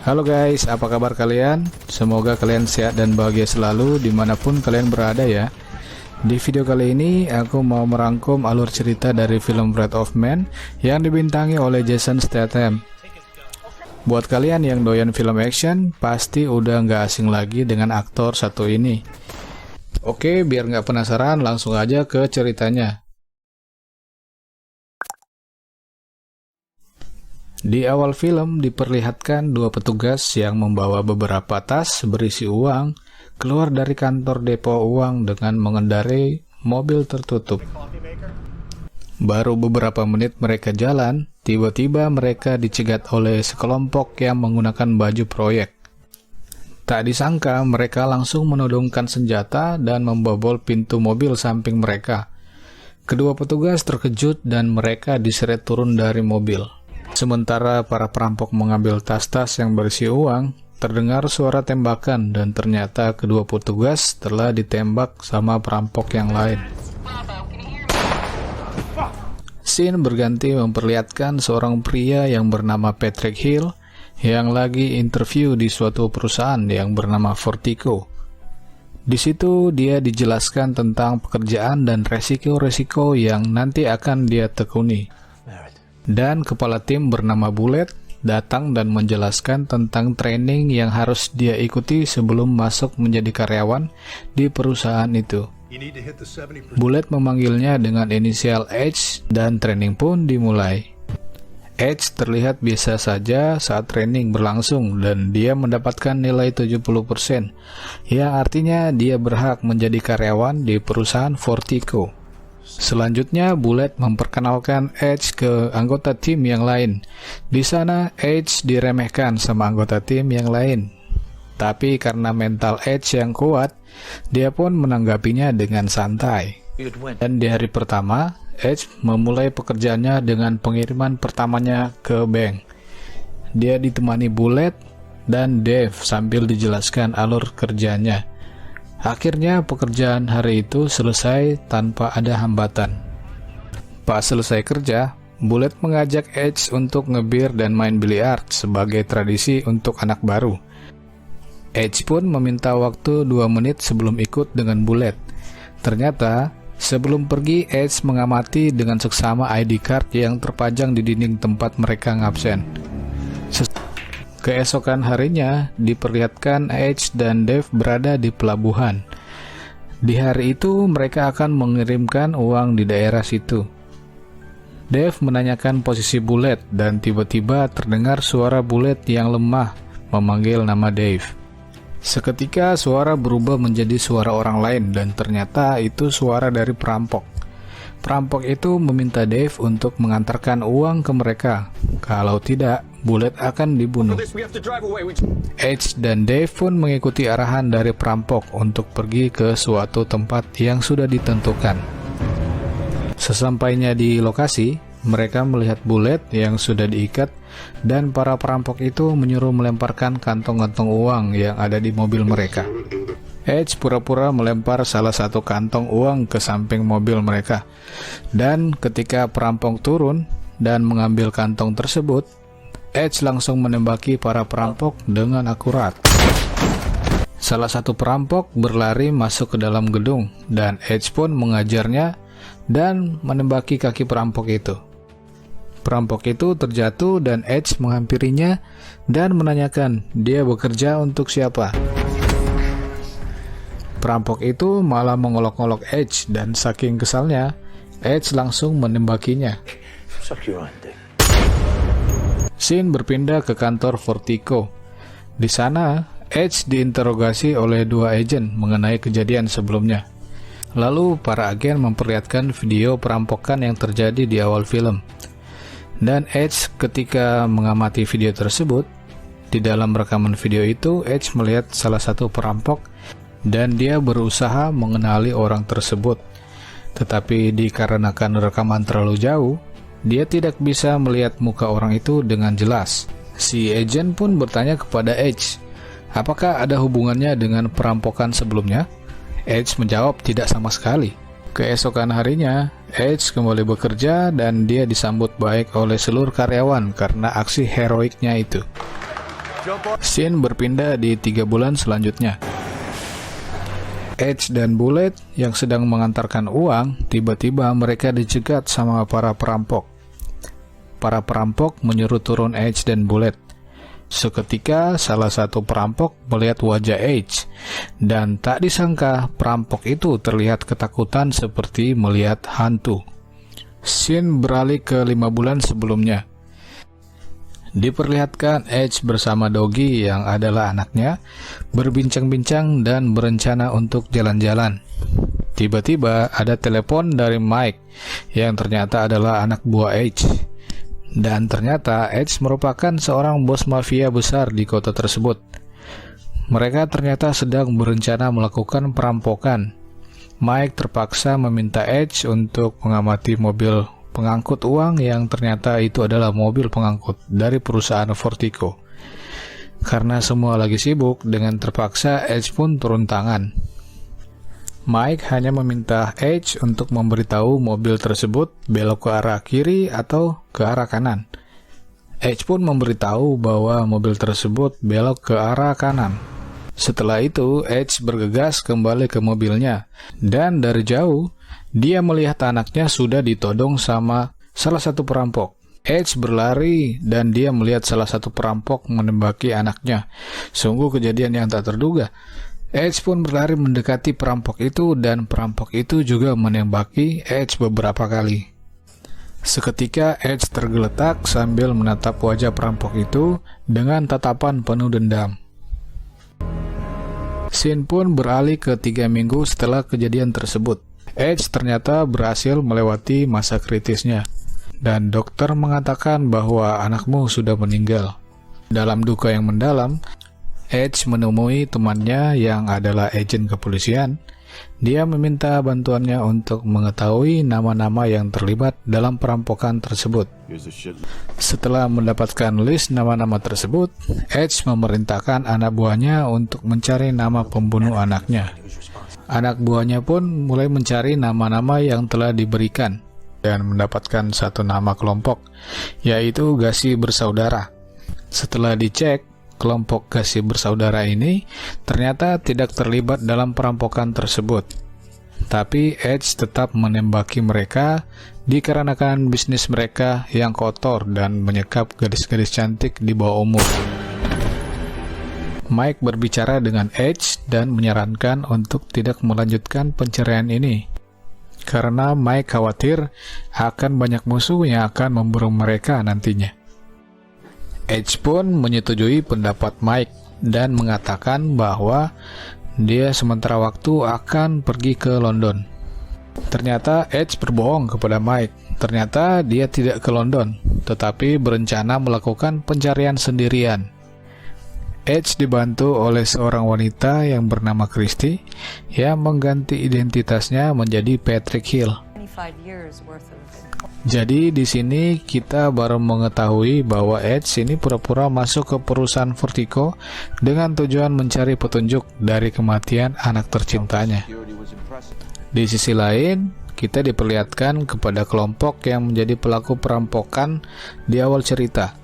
Halo guys, apa kabar kalian? Semoga kalian sehat dan bahagia selalu dimanapun kalian berada ya. Di video kali ini aku mau merangkum alur cerita dari film Wrath of Man yang dibintangi oleh Jason Statham. Buat kalian yang doyan film action, pasti udah nggak asing lagi dengan aktor satu ini. Oke, biar nggak penasaran, langsung aja ke ceritanya. Di awal film diperlihatkan dua petugas yang membawa beberapa tas berisi uang keluar dari kantor depo uang dengan mengendarai mobil tertutup. Baru beberapa menit mereka jalan, tiba-tiba mereka dicegat oleh sekelompok yang menggunakan baju proyek. Tak disangka mereka langsung menodongkan senjata dan membobol pintu mobil samping mereka. Kedua petugas terkejut dan mereka diseret turun dari mobil. Sementara para perampok mengambil tas-tas yang berisi uang, terdengar suara tembakan dan ternyata kedua petugas telah ditembak sama perampok yang lain. Scene berganti memperlihatkan seorang pria yang bernama Patrick Hill yang lagi interview di suatu perusahaan yang bernama Vertigo. Di situ dia dijelaskan tentang pekerjaan dan resiko-resiko yang nanti akan dia tekuni. Dan kepala tim bernama Bullet datang dan menjelaskan tentang training yang harus dia ikuti sebelum masuk menjadi karyawan di perusahaan itu. Bullet memanggilnya dengan inisial H dan training pun dimulai. H terlihat biasa saja saat training berlangsung dan dia mendapatkan nilai 70%, yang artinya dia berhak menjadi karyawan di perusahaan Vertigo. Selanjutnya, Bullet memperkenalkan Edge ke anggota tim yang lain. Di sana, Edge diremehkan sama anggota tim yang lain. Tapi karena mental Edge yang kuat, dia pun menanggapinya dengan santai. Dan di hari pertama, Edge memulai pekerjaannya dengan pengiriman pertamanya ke bank. Dia ditemani Bullet dan Dave sambil dijelaskan alur kerjanya. Akhirnya pekerjaan hari itu selesai tanpa ada hambatan. Pas selesai kerja, Bullet mengajak Edge untuk ngebir dan main biliar sebagai tradisi untuk anak baru. Edge pun meminta waktu 2 menit sebelum ikut dengan Bullet. Ternyata, sebelum pergi, Edge mengamati dengan seksama ID card yang terpajang di dinding tempat mereka ngabsen. Keesokan harinya, diperlihatkan Edge dan Dave berada di pelabuhan. Di hari itu, mereka akan mengirimkan uang di daerah situ. Dave menanyakan posisi Bullet dan tiba-tiba terdengar suara Bullet yang lemah memanggil nama Dave. Seketika suara berubah menjadi suara orang lain dan ternyata itu suara dari perampok. Perampok itu meminta Dave untuk mengantarkan uang ke mereka. Kalau tidak, Bullet akan dibunuh. Edge dan Dave pun mengikuti arahan dari perampok untuk pergi ke suatu tempat yang sudah ditentukan. Sesampainya di lokasi, mereka melihat Bullet yang sudah diikat dan para perampok itu menyuruh melemparkan kantong-kantong uang yang ada di mobil mereka. Edge pura-pura melempar salah satu kantong uang ke samping mobil mereka. Dan ketika perampok turun dan mengambil kantong tersebut, Edge langsung menembaki para perampok dengan akurat. Salah satu perampok berlari masuk ke dalam gedung dan Edge pun mengajarnya dan menembaki kaki perampok itu. Perampok itu terjatuh dan Edge menghampirinya dan menanyakan dia bekerja untuk siapa. Perampok itu malah mengolok-olok Edge dan saking kesalnya, Edge langsung menembakinya. Scene berpindah ke kantor Vertigo. Di sana, Edge diinterogasi oleh 2 agen mengenai kejadian sebelumnya. Lalu para agen memperlihatkan video perampokan yang terjadi di awal film. Dan Edge ketika mengamati video tersebut, di dalam rekaman video itu Edge melihat salah satu perampok dan dia berusaha mengenali orang tersebut. Tetapi dikarenakan rekaman terlalu jauh, dia tidak bisa melihat muka orang itu dengan jelas. Si agen pun bertanya kepada Edge, apakah ada hubungannya dengan perampokan sebelumnya? Edge menjawab tidak sama sekali. Keesokan harinya, Edge kembali bekerja dan dia disambut baik oleh seluruh karyawan karena aksi heroiknya itu. Scene berpindah di 3 bulan selanjutnya. Edge dan Bullet yang sedang mengantarkan uang, tiba-tiba mereka dicegat sama para perampok. Para perampok menyuruh turun Edge dan Bullet. Seketika salah satu perampok melihat wajah Edge, dan tak disangka perampok itu terlihat ketakutan seperti melihat hantu. Scene beralih ke 5 bulan sebelumnya. Diperlihatkan Edge bersama Doggy yang adalah anaknya, berbincang-bincang dan berencana untuk jalan-jalan. Tiba-tiba ada telepon dari Mike yang ternyata adalah anak buah Edge. Dan ternyata Edge merupakan seorang bos mafia besar di kota tersebut. Mereka ternyata sedang berencana melakukan perampokan. Mike terpaksa meminta Edge untuk mengamati mobil pengangkut uang yang ternyata itu adalah mobil pengangkut dari perusahaan Vertigo. Karena semua lagi sibuk, dengan terpaksa Edge pun turun tangan. Mike hanya meminta Edge untuk memberitahu mobil tersebut belok ke arah kiri atau ke arah kanan. Edge pun memberitahu bahwa mobil tersebut belok ke arah kanan. Setelah itu, Edge bergegas kembali ke mobilnya, dan dari jauh, dia melihat anaknya sudah ditodong sama salah satu perampok. Edge berlari, dan dia melihat salah satu perampok menembaki anaknya. Sungguh kejadian yang tak terduga. Edge pun berlari mendekati perampok itu, dan perampok itu juga menembaki Edge beberapa kali. Seketika Edge tergeletak sambil menatap wajah perampok itu dengan tatapan penuh dendam. Scene pun beralih ke 3 minggu setelah kejadian tersebut. Edge ternyata berhasil melewati masa kritisnya, dan dokter mengatakan bahwa anakmu sudah meninggal. Dalam duka yang mendalam, Edge menemui temannya yang adalah agen kepolisian. Dia meminta bantuannya untuk mengetahui nama-nama yang terlibat dalam perampokan tersebut. Setelah mendapatkan list nama-nama tersebut, Edge memerintahkan anak buahnya untuk mencari nama pembunuh anaknya. Anak buahnya pun mulai mencari nama-nama yang telah diberikan dan mendapatkan satu nama kelompok, yaitu Gacy Bersaudara. Setelah dicek, kelompok Gacy Bersaudara ini ternyata tidak terlibat dalam perampokan tersebut. Tapi Edge tetap menembaki mereka dikarenakan bisnis mereka yang kotor dan menyekap gadis-gadis cantik di bawah umur. Mike berbicara dengan Edge dan menyarankan untuk tidak melanjutkan perceraian ini, karena Mike khawatir akan banyak musuh yang akan memburu mereka nantinya. Edge pun menyetujui pendapat Mike dan mengatakan bahwa dia sementara waktu akan pergi ke London. Ternyata Edge berbohong kepada Mike. Ternyata dia tidak ke London, tetapi berencana melakukan pencarian sendirian. Edge dibantu oleh seorang wanita yang bernama Christy yang mengganti identitasnya menjadi Patrick Hill. Jadi di sini kita baru mengetahui bahwa Edge ini pura-pura masuk ke perusahaan Vertigo dengan tujuan mencari petunjuk dari kematian anak tercintanya. Di sisi lain, kita diperlihatkan kepada kelompok yang menjadi pelaku perampokan di awal cerita.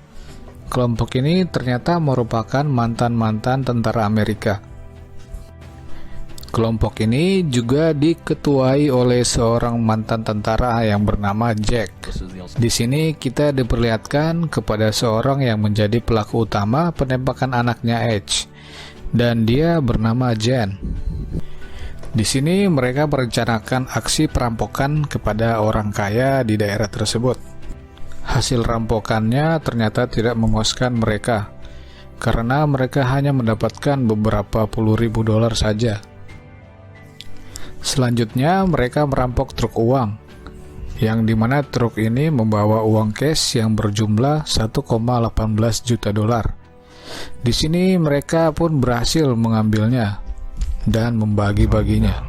Kelompok ini ternyata merupakan mantan-mantan tentara Amerika. Kelompok ini juga diketuai oleh seorang mantan tentara yang bernama Jack. Di sini kita diperlihatkan kepada seorang yang menjadi pelaku utama penembakan anaknya Edge, dan dia bernama Jen. Di sini mereka merencanakan aksi perampokan kepada orang kaya di daerah tersebut. Hasil rampokannya ternyata tidak memuaskan mereka, karena mereka hanya mendapatkan beberapa $10.000 saja. Selanjutnya mereka merampok truk uang, yang dimana truk ini membawa uang cash yang berjumlah $1,18 juta. Di sini mereka pun berhasil mengambilnya dan membagi-baginya.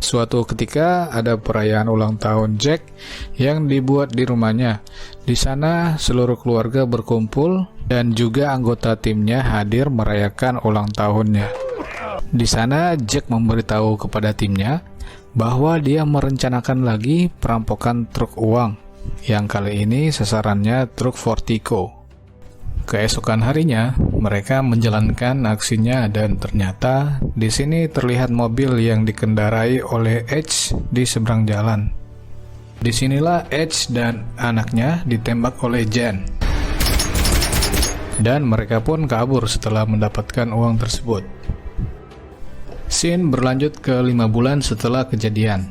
Suatu ketika ada perayaan ulang tahun Jack yang dibuat di rumahnya. Di sana seluruh keluarga berkumpul dan juga anggota timnya hadir merayakan ulang tahunnya. Di sana Jack memberitahu kepada timnya bahwa dia merencanakan lagi perampokan truk uang, yang kali ini sasarannya truk Fortico. Keesokan harinya, mereka menjalankan aksinya dan ternyata di sini terlihat mobil yang dikendarai oleh Edge di seberang jalan. Disinilah Edge dan anaknya ditembak oleh Jen. Dan mereka pun kabur setelah mendapatkan uang tersebut. Scene berlanjut ke 5 bulan setelah kejadian.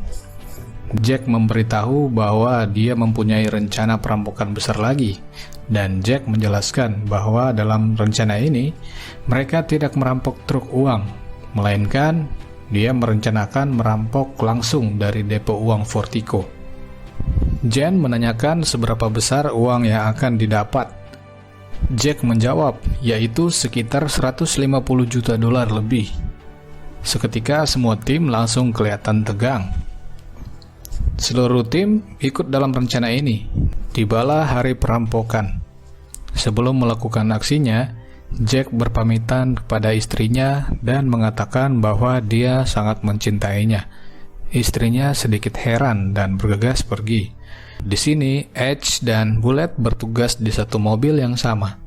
Jack memberitahu bahwa dia mempunyai rencana perampokan besar lagi. Dan Jack menjelaskan bahwa dalam rencana ini, mereka tidak merampok truk uang, melainkan dia merencanakan merampok langsung dari depo uang Fortico. Jen menanyakan seberapa besar uang yang akan didapat. Jack menjawab, yaitu sekitar 150 juta dolar lebih. Seketika semua tim langsung kelihatan tegang. Seluruh tim ikut dalam rencana ini. Tibalah hari perampokan. Sebelum melakukan aksinya, Jack berpamitan kepada istrinya dan mengatakan bahwa dia sangat mencintainya. Istrinya sedikit heran dan bergegas pergi. Di sini, Edge dan Bullet bertugas di satu mobil yang sama.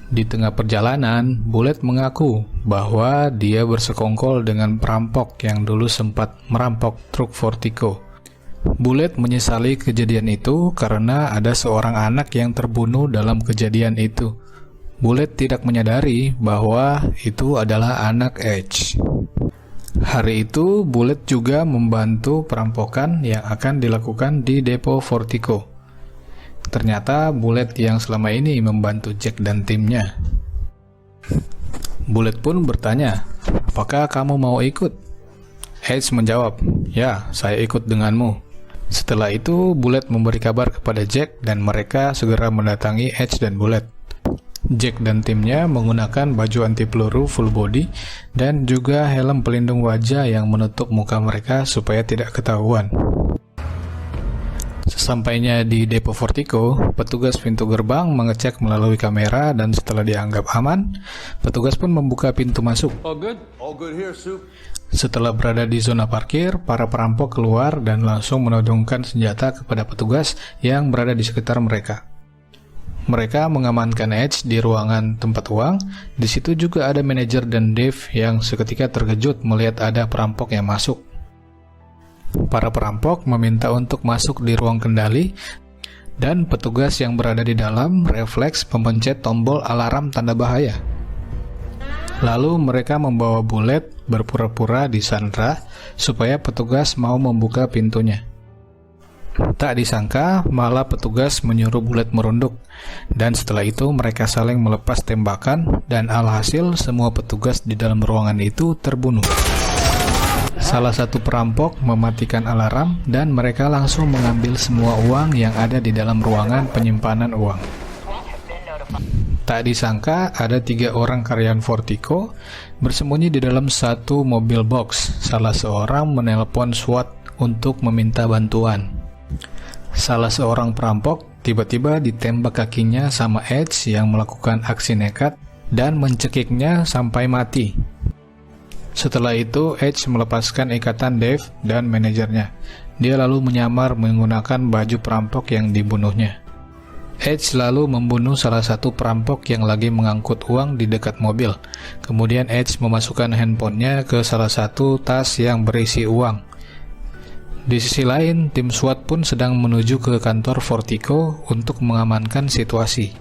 Di tengah perjalanan, Bullet mengaku bahwa dia bersekongkol dengan perampok yang dulu sempat merampok truk Fortico. Bullet menyesali kejadian itu karena ada seorang anak yang terbunuh dalam kejadian itu. Bullet tidak menyadari bahwa itu adalah anak Edge. Hari itu, Bullet juga membantu perampokan yang akan dilakukan di depo Fortico. Ternyata Bullet yang selama ini membantu Jack dan timnya. Bullet pun bertanya, "Apakah kamu mau ikut?" Edge menjawab, "Ya, saya ikut denganmu." Setelah itu, Bullet memberi kabar kepada Jack dan mereka segera mendatangi Edge dan Bullet. Jack dan timnya menggunakan baju anti peluru full body dan juga helm pelindung wajah yang menutup muka mereka supaya tidak ketahuan. Sesampainya di depo Fortico, petugas pintu gerbang mengecek melalui kamera dan setelah dianggap aman, petugas pun membuka pintu masuk. All good here, Soup. Setelah berada di zona parkir, para perampok keluar dan langsung menodongkan senjata kepada petugas yang berada di sekitar mereka. Mereka mengamankan Edge di ruangan tempat uang. Di situ juga ada manajer dan Dave yang seketika terkejut melihat ada perampok yang masuk. Para perampok meminta untuk masuk di ruang kendali dan petugas yang berada di dalam refleks memencet tombol alarm tanda bahaya. Lalu mereka membawa Bullet berpura-pura disandra supaya petugas mau membuka pintunya. Tak disangka malah petugas menyuruh Bullet merunduk, dan setelah itu mereka saling melepas tembakan dan alhasil semua petugas di dalam ruangan itu terbunuh. Salah satu perampok mematikan alarm dan mereka langsung mengambil semua uang yang ada di dalam ruangan penyimpanan uang. Tak disangka ada 3 orang karyawan Fortico bersembunyi di dalam satu mobil box. Salah seorang menelpon SWAT untuk meminta bantuan. Salah seorang perampok tiba-tiba ditembak kakinya sama Edge yang melakukan aksi nekat dan mencekiknya sampai mati. Setelah itu, Edge melepaskan ikatan Dave dan manajernya. Dia lalu menyamar menggunakan baju perampok yang dibunuhnya. Edge lalu membunuh salah satu perampok yang lagi mengangkut uang di dekat mobil. Kemudian Edge memasukkan handphonenya ke salah satu tas yang berisi uang. Di sisi lain, tim SWAT pun sedang menuju ke kantor Fortico untuk mengamankan situasi.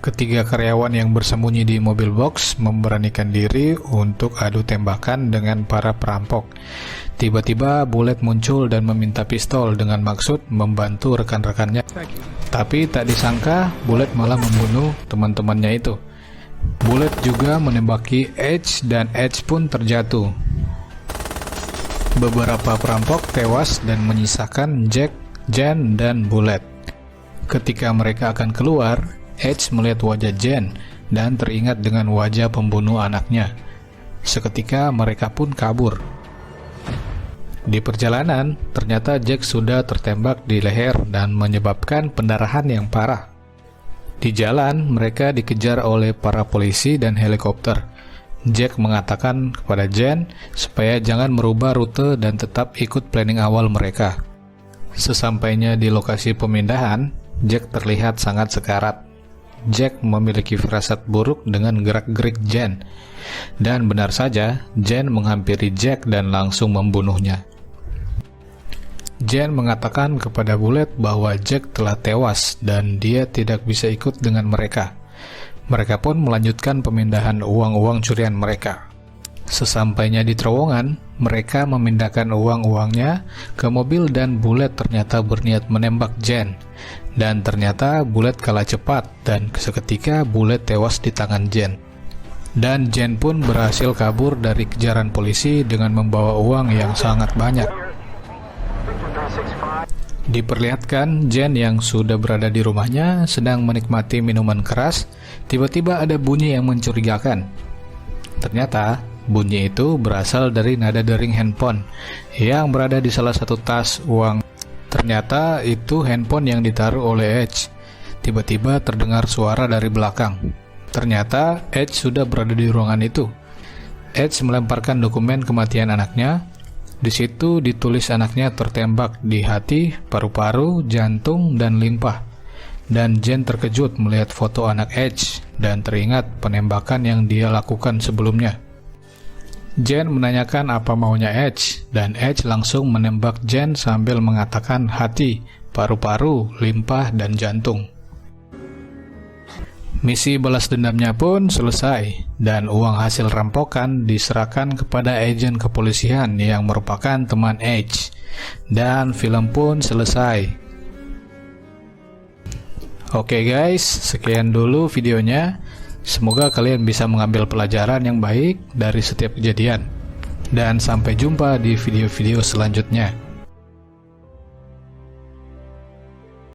Ketiga karyawan yang bersembunyi di mobil box memberanikan diri untuk adu tembakan dengan para perampok. Tiba-tiba Bullet muncul dan meminta pistol dengan maksud membantu rekan-rekannya. Tapi tak disangka Bullet malah membunuh teman-temannya itu. Bullet juga menembaki Edge dan Edge pun terjatuh. Beberapa perampok tewas dan menyisakan Jack, Jen, dan Bullet. Ketika mereka akan keluar, Edge melihat wajah Jen dan teringat dengan wajah pembunuh anaknya. Seketika mereka pun kabur. Di perjalanan, ternyata Jack sudah tertembak di leher dan menyebabkan pendarahan yang parah. Di jalan, mereka dikejar oleh para polisi dan helikopter. Jack mengatakan kepada Jen supaya jangan merubah rute dan tetap ikut planning awal mereka. Sesampainya di lokasi pemindahan, Jack terlihat sangat sekarat. Jack memiliki firasat buruk dengan gerak-gerik Jen, dan benar saja, Jen menghampiri Jack dan langsung membunuhnya. Jen mengatakan kepada Bullet bahwa Jack telah tewas dan dia tidak bisa ikut dengan mereka. Mereka pun melanjutkan pemindahan uang-uang curian mereka. Sesampainya di terowongan, mereka memindahkan uang-uangnya ke mobil dan Bullet ternyata berniat menembak Jen. Dan ternyata Bullet kalah cepat dan seketika Bullet tewas di tangan Jen. Dan Jen pun berhasil kabur dari kejaran polisi dengan membawa uang yang sangat banyak. Diperlihatkan Jen yang sudah berada di rumahnya sedang menikmati minuman keras. Tiba-tiba ada bunyi yang mencurigakan. Ternyata bunyi itu berasal dari nada dering handphone yang berada di salah satu tas uang. Ternyata itu handphone yang ditaruh oleh Edge. Tiba-tiba terdengar suara dari belakang. Ternyata Edge sudah berada di ruangan itu. Edge melemparkan dokumen kematian anaknya. Di situ ditulis anaknya tertembak di hati, paru-paru, jantung, dan limpa. Dan Jen terkejut melihat foto anak Edge dan teringat penembakan yang dia lakukan sebelumnya. Jen menanyakan apa maunya Edge, dan Edge langsung menembak Jen sambil mengatakan hati, paru-paru, limpa, dan jantung. Misi balas dendamnya pun selesai, dan uang hasil rampokan diserahkan kepada agen kepolisian yang merupakan teman Edge, dan film pun selesai. Oke guys, sekian dulu videonya. Semoga kalian bisa mengambil pelajaran yang baik dari setiap kejadian. Dan sampai jumpa di video-video selanjutnya.